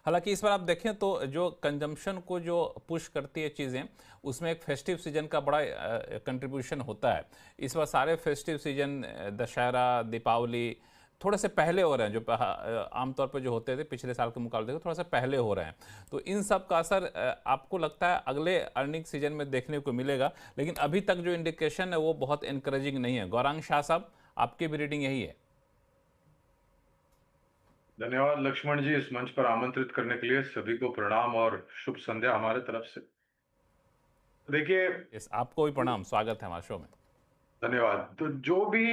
हालांकि इस बार आप देखें तो जो कंजम्पशन को जो पुश करती है चीज़ें, उसमें एक फेस्टिव सीजन का बड़ा कंट्रीब्यूशन होता है। इस बार सारे फेस्टिव सीजन, दशहरा, दीपावली थोड़े से पहले हो रहे हैं, जो आमतौर पर जो होते थे पिछले साल के मुकाबले देखो थोड़ा सा पहले हो रहे हैं। तो इन सब का असर आपको लगता है अगले अर्निंग सीजन में देखने को मिलेगा, लेकिन अभी तक जो इंडिकेशन है वो बहुत इनकरेजिंग नहीं है। गौरांग शाह साहब, आपकी भी रीडिंग यही है? धन्यवाद लक्ष्मण जी, इस मंच पर आमंत्रित करने के लिए सभी को प्रणाम और शुभ संध्या हमारे तरफ से। देखिए, इस आपको भी प्रणाम, स्वागत है हमारे शो में। धन्यवाद। तो जो भी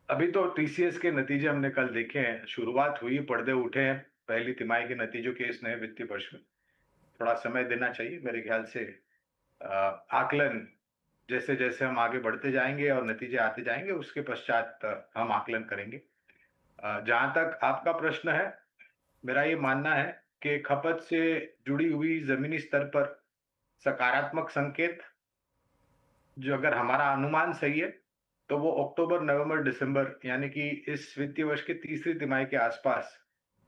अभी तो टीसीएस के नतीजे हमने कल देखे हैं, शुरुआत हुई, पर्दे उठे हैं पहली तिमाही के नतीजों के इस नए वित्तीय वर्ष में। थोड़ा समय देना चाहिए मेरे ख्याल से। आकलन जैसे जैसे हम आगे बढ़ते जाएंगे और नतीजे आते जाएंगे, उसके पश्चात हम आकलन करेंगे। जहां तक आपका प्रश्न है, मेरा ये मानना है कि खपत से जुड़ी हुई जमीनी स्तर पर सकारात्मक संकेत, जो अगर हमारा अनुमान सही है, तो वो अक्टूबर, नवंबर, दिसंबर यानी कि इस वित्तीय वर्ष की तीसरी तिमाही के आसपास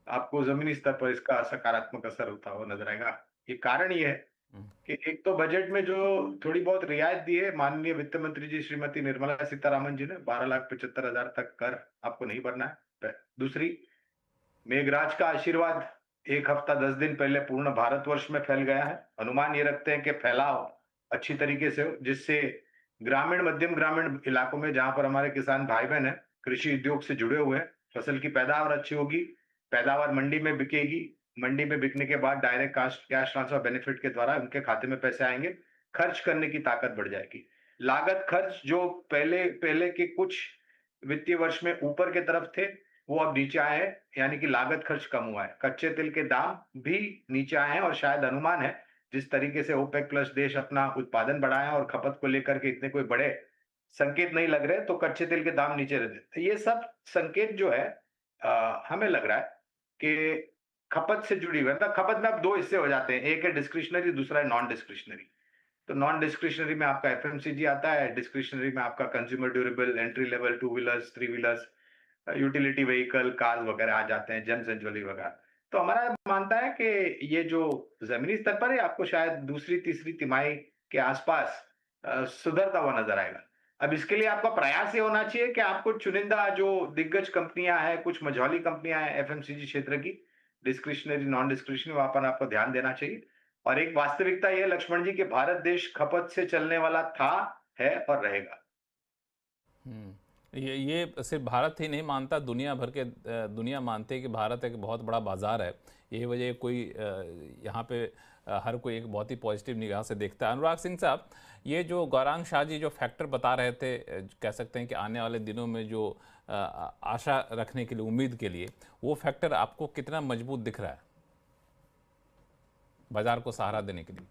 आपको जमीनी स्तर पर इसका सकारात्मक असर होता हुआ नजर आएगा। ये कारण ये है हम्म। कि एक तो बजट में जो थोड़ी बहुत रियायत दी है माननीय वित्त मंत्री जी श्रीमती निर्मला सीतारामन जी ने, 12,75,000 तक कर आपको नहीं भरना है। दूसरी, मेघराज का आशीर्वाद 1 हफ्ता 10 दिन पहले पूर्ण भारतवर्ष में फैल गया है। अनुमान ये रखते हैं कि फैलाव अच्छी तरीके से हो, जिससे ग्रामीण, मध्यम ग्रामीण इलाकों में जहां पर हमारे किसान भाई-बहन हैं, कृषि उद्योग से जुड़े हुए हैं, फसल की पैदावार अच्छी होगी, पैदावार मंडी में बिकेगी, मंडी में बिकने के बाद direct cast cash transfer benefit के द्वारा उनके खाते में पैसे आएंगे, खर्च करने की ताकत बढ़ जाएगी। लागत खर्च जो पहले पहले के कुछ वित्तीय वर्ष में ऊपर के तरफ थे, वो अब नीचे आए हैं, यानी कि लागत खर्च कम हुआ है। कच्चे तेल के दाम भी नीचे आए हैं और शायद अनुमान है, जिस तरीके से ओपेक प्लस देश अपना उत्पादन बढ़ाए और खपत को लेकर के इतने कोई बड़े संकेत नहीं लग रहे, तो कच्चे तेल के दाम नीचे रहते। तो ये सब संकेत जो है, हमें लग रहा है कि खपत से जुड़ी हुई है। मतलब खपत में अब 2 हिस्से हो जाते हैं, एक है डिस्क्रिशनरी, दूसरा है नॉन डिस्क्रिशनरी। तो नॉन डिस्क्रिशनरी में आपका एफएमसीजी आता है, डिस्क्रिशनरी में आपका consumer durable, entry level, two wheelers, three wheelers, utility vehicle, cars वगैरह आ जाते हैं, जेम्स एंड ज्वेलरी वगैरह। तो हमारा मानता है कि ये जो जमीनी स्तर पर है, आपको शायद दूसरी तीसरी तिमाही के आसपास सुधरता हुआ नजर आएगा। अब इसके लिए आपका प्रयास ये होना चाहिए कि आपको चुनिंदा जो दिग्गज कंपनियां हैं, कुछ मझौली कंपनियां हैं एफएमसीजी क्षेत्र की, डिस्क्रिशनरी, नॉन डिस्क्रिशनरी, वहां पर आपको ध्यान देना चाहिए। और एक वास्तविकता यह है लक्ष्मण जी कि भारत देश खपत से चलने वाला था, है और रहेगा। ये सिर्फ भारत ही नहीं मानता, दुनिया भर के दुनिया मानती है कि भारत एक बहुत बड़ा बाजार है। यही वजह कोई यहाँ पे हर कोई एक बहुत ही पॉजिटिव निगाह से देखता है। अनुराग सिंह साहब, ये जो गौरांग शाह जी जो फैक्टर बता रहे थे, कह सकते हैं कि आने वाले दिनों में जो आशा रखने के लिए, उम्मीद के लिए, वो फैक्टर आपको कितना मजबूत दिख रहा है बाजार को सहारा देने के लिए?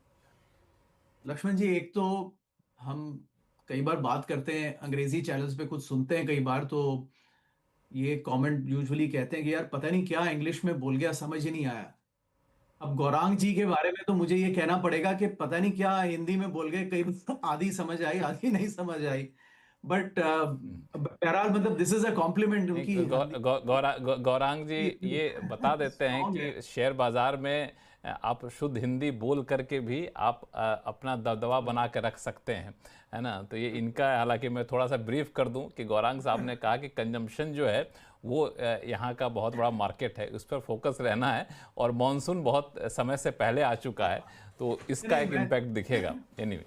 लक्ष्मण जी, एक तो हम कई बार बात करते हैं, अंग्रेजी चैनल्स पे कुछ सुनते हैं, कई बार तो ये कमेंट यूजुअली कहते हैं कि यार पता नहीं क्या इंग्लिश में बोल गया, समझ ही नहीं आया। अब गौरांग जी के बारे में तो मुझे ये कहना पड़ेगा कि पता नहीं क्या हिंदी में बोल गए, कई बार आधी समझ आई, आधी नहीं समझ आई। बट बहरहाल मतलब दिस इज अ कॉम्प्लीमेंट उनकी नहीं, गौरांग जी ये बता देते हैं स्ट्रॉन्ग है। कि शेयर बाजार में आप शुद्ध हिंदी बोल करके भी आप अपना दबदबा बना के रख सकते हैं, है ना? तो ये इनका, हालांकि मैं थोड़ा सा ब्रीफ कर दूं कि गौरांग साहब ने कहा कि कंजम्पशन जो है वो यहाँ का बहुत बड़ा मार्केट है, उस पर फोकस रहना है, और मॉनसून बहुत समय से पहले आ चुका है, तो इसका नहीं एक इम्पैक्ट दिखेगा। एनीवे,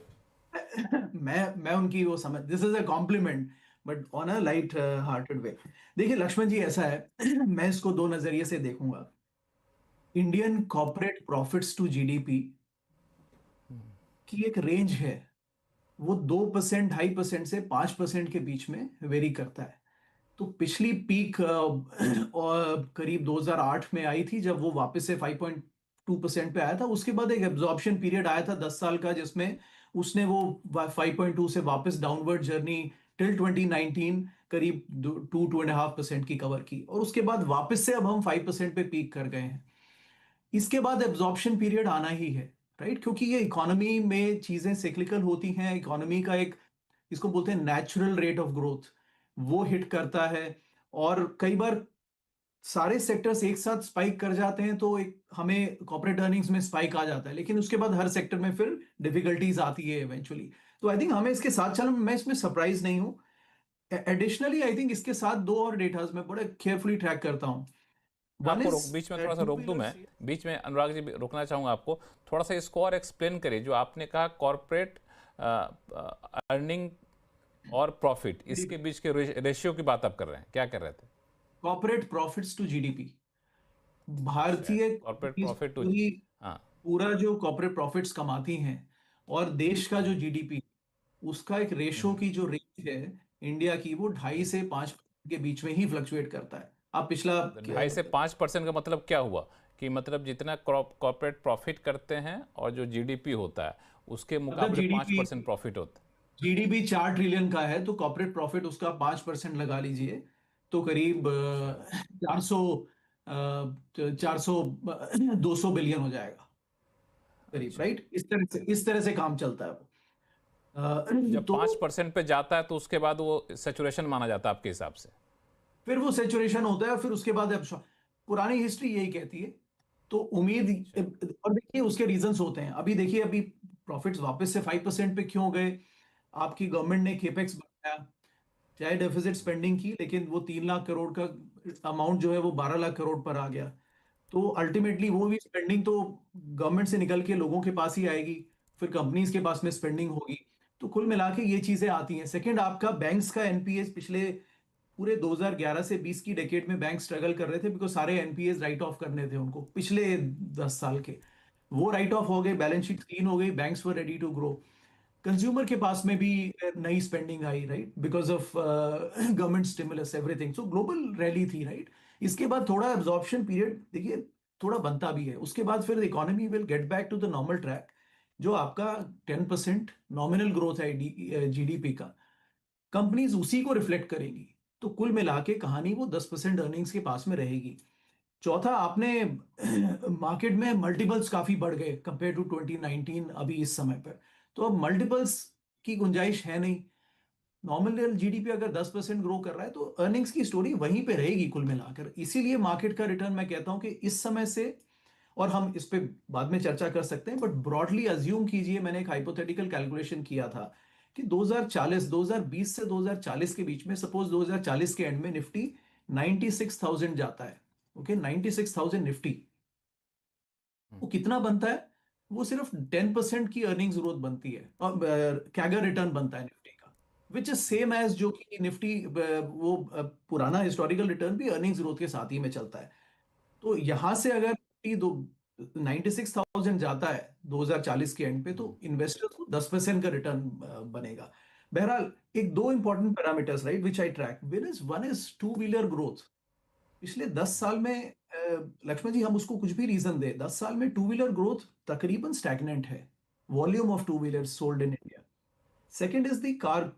मैं उनकी वो समझ, this is a compliment but on a light hearted way. देखिए लक्ष्मण जी, ऐसा है मैं इसको दो नजरिए से देखूंगा। Indian corporate profits to GDP की एक रेंज है, वो 2%, 2.5% से 5% के बीच में वेरी करता है। तो पिछली पीक और करीब 2008 में आई थी, जब वो वापस से 5.2% पे आया था। उसके बाद एक एब्जॉर्प्शन पीरियड आया था 10 साल का, जिसमें उसने वो 5.2 से वापस डाउनवर्ड जर्नी टिल 2019 करीब 2.5% की कवर की, और उसके बाद वापस से अब हम 5% पे पीक कर गए हैं। इसके बाद एब्जॉर्प्शन पीरियड आना ही है, राइट? क्योंकि ये इकोनॉमी में चीजें सिक्लिकल होती हैं, इकोनॉमी का एक, इसको बोलते हैं नेचुरल रेट ऑफ ग्रोथ, वो हिट करता है। और कई बार सारे सेक्टर्स एक साथ स्पाइक कर जाते हैं तो एक हमें कॉर्पोरेट अर्निंग्स में स्पाइक आ जाता है, लेकिन उसके बाद हर सेक्टर में फिर डिफिकल्टीज आती है इवेंचुअली। तो आई थिंक हमें इसके साथ चलना, मैं इसमें सरप्राइज नहीं हूँ। एडिशनली आई थिंक इसके साथ दो और डेटाज मैं बड़े केयरफुली ट्रैक करता हूँ। मैं वन आपको इज बीच में थोड़ा सा टू रोक दूं, व्हीलर मैं सेल। बीच में अनुराग जी रोकना चाहूँगा आपको। थोड़ा सा इसको और एक्सप्लेन करिए, जो आपने कहा कॉरपोरेट अर्निंग और प्रॉफिट, इसके बीच के रेशियो की बात आप कर रहे हैं, क्या कर रहे थे? कॉर्पोरेट प्रॉफिट्स टू जीडीपी, अच्छा, भारतीय कॉरपोरेट companies प्रॉफिट टू। पूरी हाँ। पूरा जो कॉर्पोरेट प्रॉफिट्स कमाती हैं और देश का जो हम्म, जीडीपी, उसका एक रेशो हम्म। की जो रेंज है इंडिया की, वो 2.5 से 5 के बीच में ही फ्लक्चुएट करता है। आप पिछला 2.5 से 5% का मतलब क्या हुआ? कि मतलब जितना कॉर्पोरेट प्रॉफिट करते हैं और जो जीडीपी होता है उसके अगर मुकाबले 5% प्रॉफिट होता जीडीपी 4 ट्रिलियन का है तो कॉर्पोरेट प्रॉफिट उसका 5% लगा लीजिए, तो करीब है। 400 400 200 बिलियन हो जाएगा करीब, अच्छा, राइट? इस तरह से काम चलता है वो। जब तो 5% पे जाता है तो उसके बाद वो सेचुरेशन माना जाता है आपके हिसाब से? फिर वो सेचुरेशन होता है और फिर उसके बाद पुरानी हिस्ट्री यही कहती है। तो उम्मीद, अच्छा। और देखिए उसके रीजंस होते हैं। अभी देखिए, अभी प्रॉफिट्स वापस से 5% पे क्यों गए? आपकी गवर्नमेंट ने केपेक्स बढ़ाया, चाहे डेफिसिट स्पेंडिंग की, लेकिन वो 3 लाख करोड़ का अमाउंट जो है वो 12 लाख करोड़ पर आ गया। तो अल्टीमेटली वो भी स्पेंडिंग तो गवर्नमेंट से निकल के लोगों के पास ही आएगी, फिर कंपनीज के पास में स्पेंडिंग होगी। तो कुल मिला के ये चीजें आती हैं। सेकंड, आपका बैंक्स का एनपीएस पिछले पूरे 2011 से 20 की डेकेड में बैंक स्ट्रगल कर रहे थे, बिकॉज सारे एनपीएस राइट ऑफ करने थे उनको पिछले 10 साल के। वो राइट ऑफ हो गए, बैलेंस शीट क्लीन हो गई, banks were ready to grow. Consumer के पास में भी नई स्पेंडिंग आई, right, because of government stimulus everything. So global rally थी, राइट। इसके बाद थोड़ा एब्जॉर्प्शन पीरियड देखिए थोड़ा बनता भी है, उसके बाद फिर economy will get back to the normal track. जो आपका 10% नॉमिनल ग्रोथ है जीडीपी का, कंपनीज उसी को रिफ्लेक्ट करेंगी। तो कुल मिला के कहानी वो 10% अर्निंग्स के पास में रहेगी। चौथा, आपने मार्केट में मल्टीपल्स काफी बढ़ गए कंपेयर टू 2019 अभी इस समय पर। तो अब मल्टीपल्स की गुंजाइश है नहीं। नॉमिनल जीडीपी अगर 10% ग्रो कर रहा है तो अर्निंग्स की स्टोरी वहीं पे रहेगी कुल मिलाकर। इसीलिए मार्केट का रिटर्न मैं कहता हूं कि इस समय से, और हम इस पे बाद में चर्चा कर सकते हैं, बट ब्रॉडली अज्यूम कीजिए, मैंने एक हाइपोथेटिकल कैलकुलेशन किया था कि 2020 से 2040 के बीच में, सपोज 2040 के एंड में निफ्टी 96,000 जाता है। ओके, 96,000 निफ्टी, हम्म, वो कितना बनता है? वो सिर्फ 10% की अर्निंग्स ग्रोथ बनती है, और कैगर रिटर्न बनता है निफ्टी का, विच इज सेम एज जो कि निफ्टी वो पुराना हिस्टोरिकल रिटर्न भी अर्निंग्स ग्रोथ के साथ ही में चलता है। तो यहां से अगर निफ्टी दो 96,000 जाता है 2040 के एंड पे, हम्म, तो इन्वेस्टर्स को 10% का रिटर्न बनेगा। बहरहाल, एक दो important parameters, right, which I track, one is to wheeler growth. पिछले 10 साल में लक्ष्मण जी, हम उसको कुछ भी रीजन दे, 10 साल में टू व्हीलर ग्रोथ तकरीबन स्टैग्नेंट है। Volume of two wheeler sold in India. Second is the car,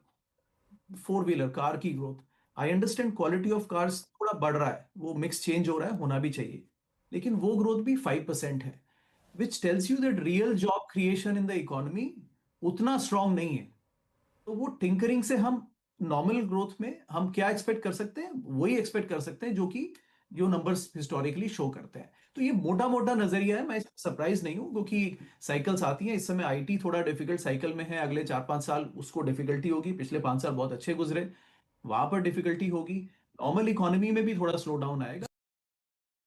four wheeler car की ग्रोथ। I understand quality of cars थोड़ा बढ़ रहा है, वो मिक्स चेंज हो रहा है, होना भी चाहिए, लेकिन वो ग्रोथ भी 5% है, which tells you that real job creation in the economy उतना स्ट्रांग नहीं है। तो वो टिंकरिंग से हम नॉर्मल ग्रोथ में हम क्या एक्सपेक्ट कर सकते हैं? वही एक्सपेक्ट कर सकते हैं जो कि जो नंबर्स हिस्टोरिकली शो करते हैं। तो ये मोटा मोटा नजरिया है, मैं सरप्राइज नहीं हूं, क्योंकि साइकिल्स आती हैं। इस समय आईटी थोड़ा डिफिकल्ट साइकिल में है, अगले 4-5 साल उसको डिफिकल्टी होगी। पिछले 5 साल बहुत अच्छे गुजरे, वहां पर डिफिकल्टी होगी। नॉर्मल इकोनॉमी में भी थोड़ा स्लो डाउन आएगा।